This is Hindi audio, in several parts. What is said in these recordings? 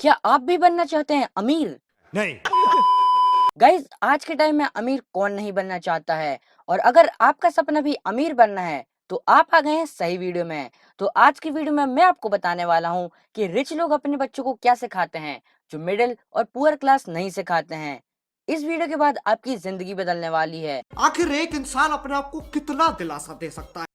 क्या आप भी बनना चाहते हैं अमीर? नहीं। गाइज, आज के टाइम में अमीर कौन नहीं बनना चाहता है। और अगर आपका सपना भी अमीर बनना है तो आप आ गए हैं सही वीडियो में। तो आज की वीडियो में मैं आपको बताने वाला हूं कि रिच लोग अपने बच्चों को क्या सिखाते हैं जो मिडिल और पुअर क्लास नहीं सिखाते हैं। इस वीडियो के बाद आपकी जिंदगी बदलने वाली है। आखिर एक इंसान अपने आप को कितना दिलासा दे सकता है।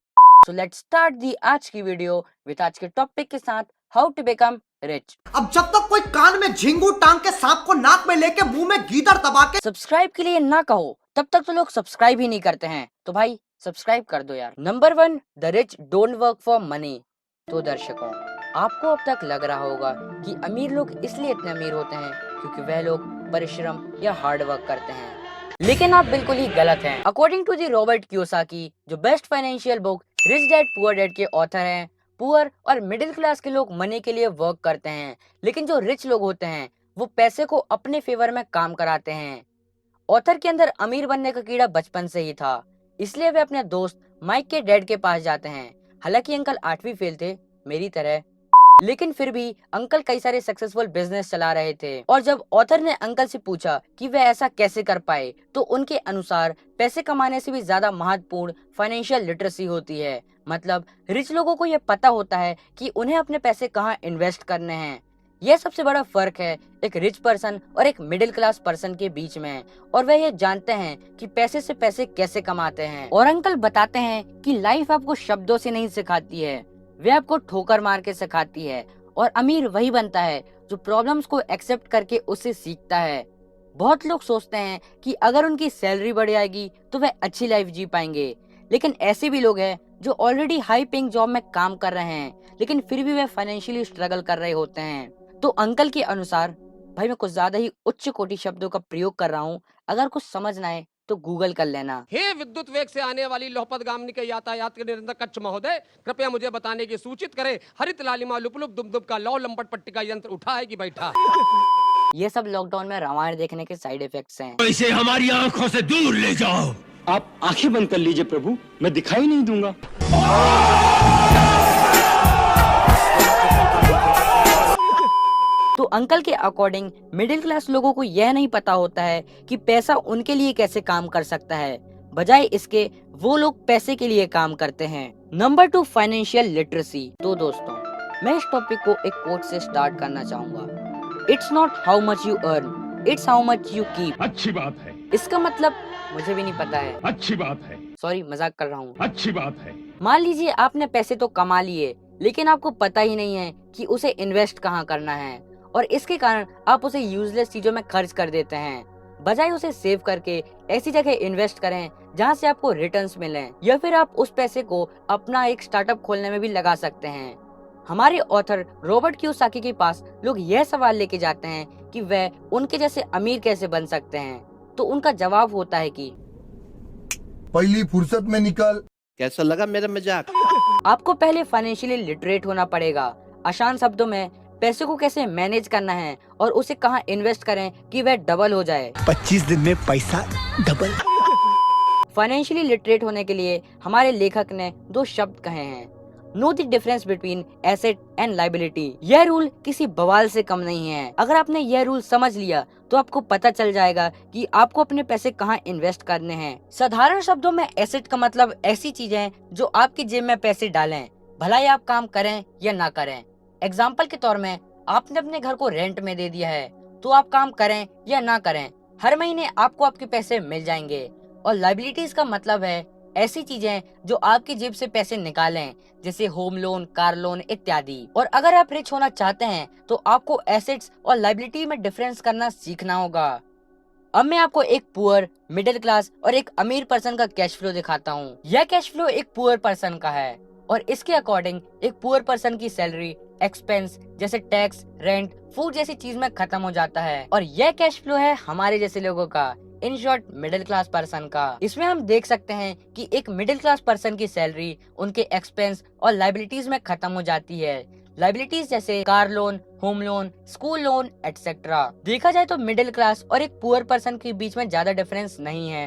सो लेट्स स्टार्ट दी आज की वीडियो विद आज के टॉपिक के साथ, हाउ टू बिकम रिच। अब जब तक कोई कान में झिंगू टांग के सांप को नाक में लेके मुंह में गीदड़ दबा के सब्सक्राइब के लिए ना कहो तब तक तो लोग सब्सक्राइब ही नहीं करते हैं। तो भाई सब्सक्राइब कर दो यार। Number 1, the rich don't work for money. तो दर्शकों, आपको अब तक लग रहा होगा कि अमीर लोग इसलिए इतने अमीर होते हैं क्योंकि वह लोग परिश्रम या हार्ड वर्क करते हैं, लेकिन आप बिल्कुल ही गलत हैं। According to the Robert Kiyosaki, जो best financial book rich dad poor dad के ऑथर हैं, पुअर और मिडिल क्लास के लोग मनी के लिए वर्क करते हैं, लेकिन जो रिच लोग होते हैं वो पैसे को अपने फेवर में काम कराते हैं। ऑथर के अंदर अमीर बनने का कीड़ा बचपन से ही था, इसलिए वे अपने दोस्त माइक के डैड के पास जाते हैं। हालांकि अंकल 8वीं फेल थे मेरी तरह, लेकिन फिर भी अंकल कई सारे सक्सेसफुल बिजनेस चला रहे थे। और जब ऑथर ने अंकल से पूछा कि वे ऐसा कैसे कर पाए, तो उनके अनुसार पैसे कमाने से भी ज्यादा महत्वपूर्ण फाइनेंशियल लिटरेसी होती है। मतलब रिच लोगों को यह पता होता है कि उन्हें अपने पैसे कहाँ इन्वेस्ट करने हैं। यह सबसे बड़ा फर्क है एक रिच पर्सन और एक मिडिल क्लास पर्सन के बीच में। और वह ये जानते हैं कि पैसे से पैसे कैसे कमाते हैं। और अंकल बताते हैं कि लाइफ आपको शब्दों से नहीं सिखाती है, वे आपको ठोकर मार के सिखाती है। और अमीर वही बनता है जो प्रॉब्लम्स को एक्सेप्ट करके उससे सीखता है। बहुत लोग सोचते हैं कि अगर उनकी सैलरी बढ़ जाएगी तो वे अच्छी लाइफ जी पाएंगे, लेकिन ऐसे भी लोग हैं जो ऑलरेडी हाई पेइंग जॉब में काम कर रहे हैं लेकिन फिर भी वे फाइनेंशियली स्ट्रगल कर रहे होते हैं। तो अंकल के अनुसार, भाई मैं कुछ ज्यादा ही उच्च कोटि शब्दों का प्रयोग कर रहा हूँ, अगर कुछ समझ ना आए तो गूगल कर लेना। हे विद्युत वेग से आने वाली लोहपतगामिनी के यातायात के निरंतर कच्छ महोदय, कृपया मुझे बताने की सूचित करें, हरित लालिमा लुपलुप दुमदुम का लौ लंपट पट्टी का यंत्र उठा है कि बैठा। ये सब लॉकडाउन में रामायण देखने के साइड इफेक्ट्स हैं। इसे हमारी आंखों से दूर ले जाओ। आप आंखें बंद कर लीजिए प्रभु, मैं दिखाई नहीं दूंगा। तो अंकल के अकॉर्डिंग मिडिल क्लास लोगों को यह नहीं पता होता है कि पैसा उनके लिए कैसे काम कर सकता है, बजाय इसके वो लोग पैसे के लिए काम करते हैं। Number 2, financial literacy. तो दोस्तों, मैं इस टॉपिक को एक कोट से स्टार्ट करना चाहूंगा। It's not how much you earn, it's how much you keep. अच्छी बात है। इसका मतलब मुझे भी नहीं पता है, अच्छी बात है। सॉरी मजाक कर रहा हूँ। अच्छी बात है। मान लीजिए आपने पैसे तो कमा लिए, लेकिन आपको पता ही नहीं है कि उसे इन्वेस्ट कहाँ करना है, और इसके कारण आप उसे यूजलेस चीजों में खर्च कर देते हैं। बजाय उसे सेव करके ऐसी जगह इन्वेस्ट करें जहां से आपको रिटर्न्स मिलें, या फिर आप उस पैसे को अपना एक स्टार्टअप खोलने में भी लगा सकते हैं। हमारे ऑथर रॉबर्ट कियोसाकी के पास लोग यह सवाल लेके जाते हैं कि वह उनके जैसे अमीर कैसे बन सकते हैं, तो उनका जवाब होता है कि पहली फुर्सत में निकल। कैसा लगा मेरा मजाक? आपको पहले फाइनेंशियली लिटरेट होना पड़ेगा। आसान शब्दों में, पैसे को कैसे मैनेज करना है और उसे कहां इन्वेस्ट करें कि वह डबल हो जाए। 25 दिन में पैसा डबल। फाइनेंशियली लिटरेट होने के लिए हमारे लेखक ने 2 शब्द कहे हैं, know the difference between asset and liability. यह रूल किसी बवाल से कम नहीं है। अगर आपने यह रूल समझ लिया तो आपको पता चल जाएगा कि आपको अपने पैसे कहाँ इन्वेस्ट करने हैं। साधारण शब्दों में एसेट का मतलब ऐसी चीजें जो आपकी जेब में पैसे डालें, भला ही आप काम करें या ना करें। एग्जाम्पल के तौर में, आपने अपने घर को रेंट में दे दिया है, तो आप काम करें या ना करें, हर महीने आपको आपके पैसे मिल जाएंगे। और लाइबिलिटीज का मतलब है ऐसी चीजें जो आपकी जेब से पैसे निकालें, जैसे होम लोन, कार लोन इत्यादि। और अगर आप रिच होना चाहते हैं तो आपको एसेट्स और लाइबिलिटी में डिफरेंस करना सीखना होगा। अब मैं आपको एक पुअर, मिडिल क्लास और एक अमीर पर्सन का कैश फ्लो दिखाता हूँ। यह कैश फ्लो एक पुअर पर्सन का है, और इसके अकॉर्डिंग एक पुअर पर्सन की सैलरी एक्सपेंस जैसे टैक्स, रेंट, फूड जैसी चीज में खत्म हो जाता है। और यह कैश फ्लो है हमारे जैसे लोगों का, in short middle class person का। इसमें हम देख सकते हैं कि एक मिडिल क्लास पर्सन की सैलरी उनके एक्सपेंस और लाइबिलिटीज में खत्म हो जाती है। लाइबिलिटीज जैसे car loan, home loan, school loan etcetera. देखा जाए तो मिडिल क्लास और एक पुअर पर्सन के बीच में ज्यादा डिफरेंस नहीं है।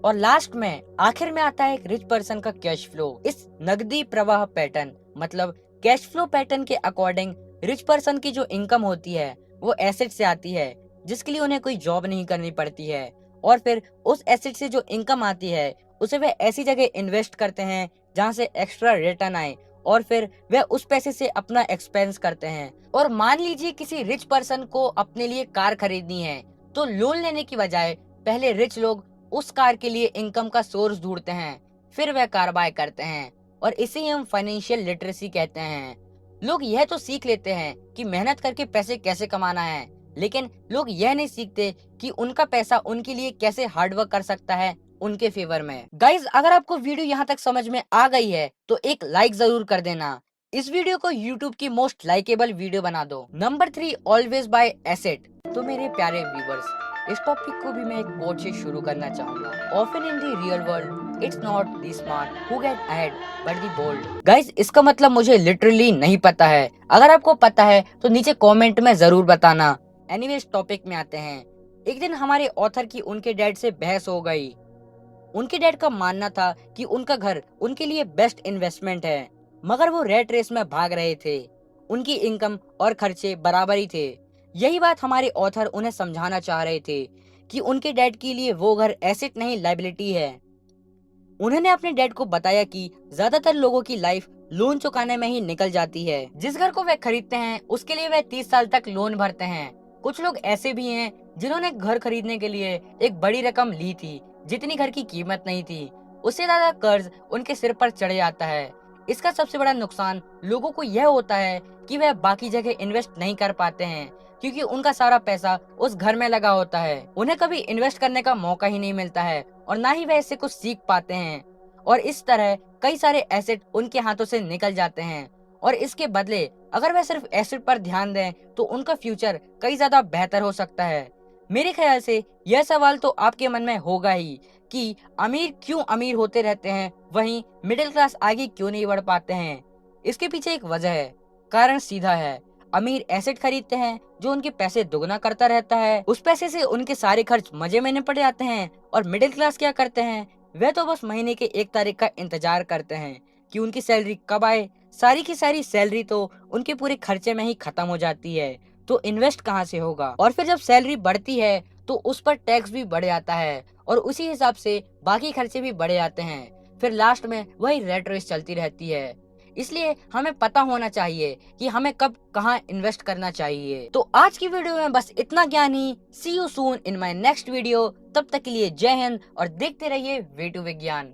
और लास्ट में, आखिर में आता है एक रिच पर्सन का कैश फ्लो। इस नकदी प्रवाह पैटर्न मतलब कैश फ्लो पैटर्न के अकॉर्डिंग रिच पर्सन की जो इनकम होती है वो एसेट से आती है जिसके लिए उन्हें कोई जॉब नहीं करनी पड़ती है, और फिर उस एसेट से जो इनकम आती है उसे वे ऐसी जगह इन्वेस्ट करते हैं जहाँ से एक्स्ट्रा रिटर्न आए, और फिर वे उस पैसे से अपना एक्सपेंस करते हैं। और मान लीजिए किसी रिच पर्सन को अपने लिए कार खरीदनी है, तो लोन लेने की बजाय पहले रिच लोग उस कार के लिए इनकम का सोर्स ढूंढते हैं, फिर वह कार बाय करते हैं, और इसे हम फाइनेंशियल लिटरेसी कहते हैं। लोग यह तो सीख लेते हैं कि मेहनत करके पैसे कैसे कमाना है, लेकिन लोग यह नहीं सीखते कि उनका पैसा उनके लिए कैसे हार्डवर्क कर सकता है उनके फेवर में। गाइज, अगर आपको वीडियो यहाँ तक समझ में आ गई है तो एक लाइक जरूर कर देना। इस वीडियो को YouTube की मोस्ट लाइकेबल वीडियो बना दो। Number 3, always bye asset. तो मेरे प्यारे व्यूवर्स, इस टॉपिक को भी मैं एक कोट से शुरू करना चाहूंगा। Often in the real world it's not the smart who get ahead but the bold. Guys, इसका मतलब मुझे लिटरली नहीं पता है। अगर आपको पता है तो नीचे कमेंट में जरूर बताना। एनीवेज, टॉपिक में आते हैं। एक दिन हमारे ऑथर की उनके डैड से बहस हो गई। उनके डैड का मानना था कि उनका घर उनके लिए बेस्ट इन्वेस्टमेंट है, मगर वो रेट रेस में भाग रहे थे। उनकी इनकम और खर्चे बराबर ही थे। यही बात हमारे ऑथर उन्हें समझाना चाह रहे थे कि उनके डैड के लिए वो घर एसेट नहीं लायबिलिटी है। उन्होंने अपने डैड को बताया कि ज्यादातर लोगों की लाइफ लोन चुकाने में ही निकल जाती है। जिस घर को वे खरीदते हैं उसके लिए वे 30 साल तक लोन भरते हैं। कुछ लोग ऐसे भी हैं जिन्होंने घर खरीदने के लिए एक बड़ी रकम ली थी जितनी घर की कीमत नहीं थी। उससे ज्यादा कर्ज उनके सिर पर चढ़ जाता है। इसका सबसे बड़ा नुकसान लोगों को यह होता है कि वह बाकी जगह इन्वेस्ट नहीं कर पाते हैं, क्योंकि उनका सारा पैसा उस घर में लगा होता है। उन्हें कभी इन्वेस्ट करने का मौका ही नहीं मिलता है, और ना ही वह इससे कुछ सीख पाते हैं, और इस तरह कई सारे एसेट उनके हाथों से निकल जाते हैं। और इसके बदले अगर वह सिर्फ एसेट पर ध्यान दें तो उनका फ्यूचर कई ज्यादा बेहतर हो सकता है। मेरे ख्याल से यह सवाल तो आपके मन में होगा ही कि अमीर क्यों अमीर होते रहते हैं, वहीं मिडिल क्लास आगे क्यों नहीं बढ़ पाते हैं। इसके पीछे एक वजह है। कारण सीधा है। अमीर एसेट खरीदते हैं जो उनके पैसे दुगना करता रहता है। उस पैसे से उनके सारे खर्च मजे में निपट जाते हैं। और मिडिल क्लास क्या करते हैं, वे तो बस महीने के 1 तारीख का इंतजार करते हैं कि उनकी सैलरी कब आए। सारी की सारी सैलरी तो उनके पूरे खर्चे में ही खत्म हो जाती है, तो इन्वेस्ट कहाँ से होगा। और फिर जब सैलरी बढ़ती है तो उस पर टैक्स भी बढ़ जाता है, और उसी हिसाब से बाकी खर्चे भी बढ़ जाते हैं। फिर लास्ट में वही रेट रेस चलती रहती है। इसलिए हमें पता होना चाहिए कि हमें कब कहाँ इन्वेस्ट करना चाहिए। तो आज की वीडियो में बस इतना ज्ञान ही। See you soon in my next video. तब तक के लिए जय हिंद और देखते रहिए वे टू विज्ञान।